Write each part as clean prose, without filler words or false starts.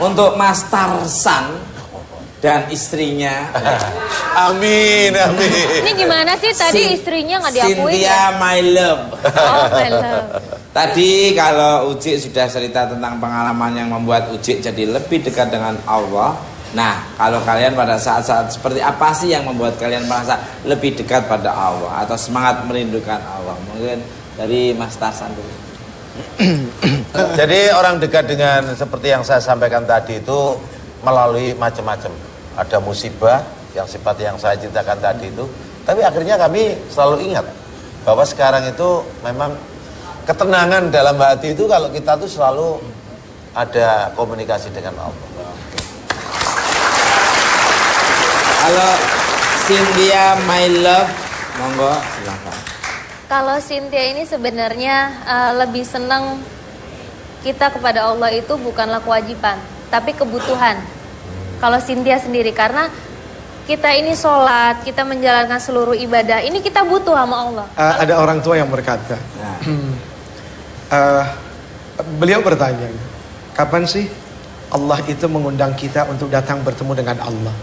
untuk Mas Tarsan dan istrinya. Amin, amin. Ini gimana sih tadi istrinya nggak diakuin Cynthia, ya? my love. Oh, my love. Tadi kalau Ucik sudah cerita tentang pengalaman yang membuat Ucik jadi lebih dekat dengan Allah. Nah, kalau kalian pada saat-saat seperti apa sih yang membuat kalian merasa lebih dekat pada Allah atau semangat merindukan Allah? Mungkin dari Mas Tarsan dulu. Jadi orang dekat dengan seperti yang saya sampaikan tadi itu melalui macam-macam. Ada musibah yang seperti yang saya ceritakan tadi itu. Tapi akhirnya kami selalu ingat bahwa sekarang itu memang ketenangan dalam hati itu kalau kita tuh selalu ada komunikasi dengan Allah. Kalau Cynthia, my love, monggo silakan. Kalau Cynthia ini sebenarnya lebih senang kita kepada Allah itu bukanlah kewajiban, tapi kebutuhan. Kalau Cynthia sendiri, karena kita ini sholat, kita menjalankan seluruh ibadah, ini kita butuh sama Allah. Ada orang tua yang berkata, beliau bertanya, kapan sih Allah itu mengundang kita untuk datang bertemu dengan Allah?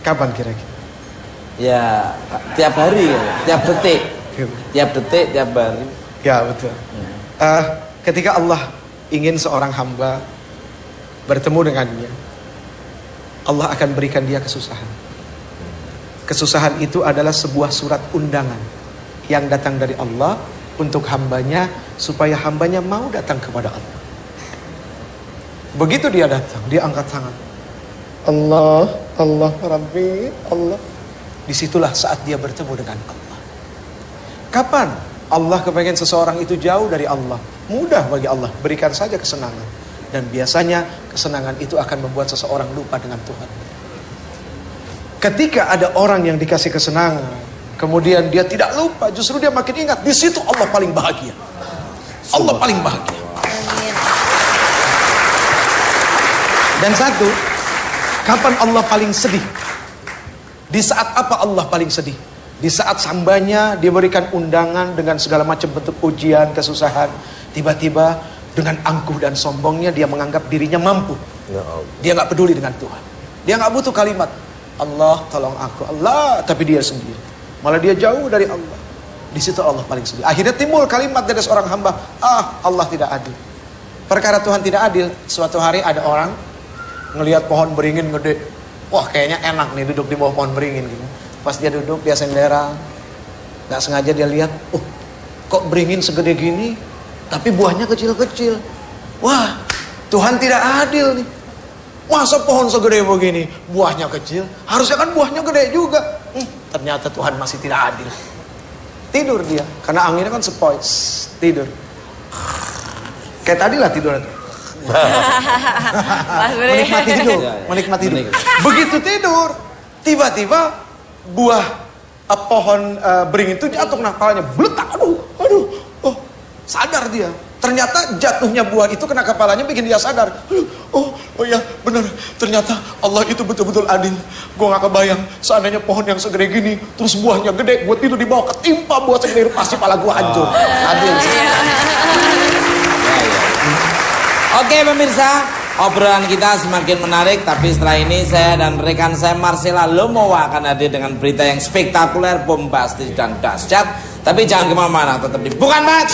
Kapan kira-kira? Ya, tiap hari, tiap detik. Tiap detik, tiap hari. Ya, betul. Ketika Allah ingin seorang hamba bertemu dengannya, Allah akan berikan dia kesusahan. Kesusahan itu adalah sebuah surat undangan yang datang dari Allah untuk hambanya, supaya hambanya mau datang kepada Allah. Begitu dia datang, dia angkat tangan. Allah, Allah, Rabbi, Allah. Disitulah saat dia bertemu dengan Allah. Kapan Allah kepengen seseorang itu jauh dari Allah? Mudah bagi Allah, berikan saja kesenangan. Dan biasanya kesenangan itu akan membuat seseorang lupa dengan Tuhan. Ketika ada orang yang dikasih kesenangan, kemudian dia tidak lupa, justru dia makin ingat. Di situ Allah paling bahagia. Allah paling bahagia. Dan satu, kapan Allah paling sedih? Di saat apa Allah paling sedih? Di saat hambanya diberikan undangan dengan segala macam bentuk ujian, kesusahan. Tiba-tiba dengan angkuh dan sombongnya dia menganggap dirinya mampu. Dia nggak peduli dengan Tuhan. Dia nggak butuh kalimat Allah tolong aku, Allah, tapi dia sendiri. Malah dia jauh dari Allah. Di situ Allah paling sedih. Akhirnya timbul kalimat dari seorang hamba, Allah tidak adil. Perkara Tuhan tidak adil. Suatu hari ada orang ngelihat pohon beringin gede. Wah, kayaknya enak nih duduk di bawah pohon beringin gitu. Pas dia duduk, dia senderan. Gak sengaja dia lihat, kok beringin segede gini, tapi buahnya kecil-kecil. Wah, Tuhan tidak adil nih. Masa pohon segede begini, buahnya kecil? Harusnya kan buahnya gede juga. Ternyata Tuhan masih tidak adil. Tidur dia, karena anginnya kan sepoi. Tidur. Kayak tadi lah tidur. Menikmati hidup, menikmati hidup. Begitu tidur, tiba-tiba buah pohon beringin itu jatuh kena kepalanya, beletak. Aduh, sadar dia. Ternyata jatuhnya buah itu kena kepalanya bikin dia sadar. Oh ya benar, ternyata Allah itu betul-betul adil. Gue gak kebayang seandainya pohon yang segede gini, terus buahnya gede, gue tidur di bawah ketimpa buah segede, pasti pala gue hancur. Adil sih. Oke pemirsa, obrolan kita semakin menarik. Tapi setelah ini saya dan rekan saya Marcella Lomowa akan hadir dengan berita yang spektakuler, bombastis dan dahsyat. Tapi jangan kemana-mana, tetap di Bukan Match.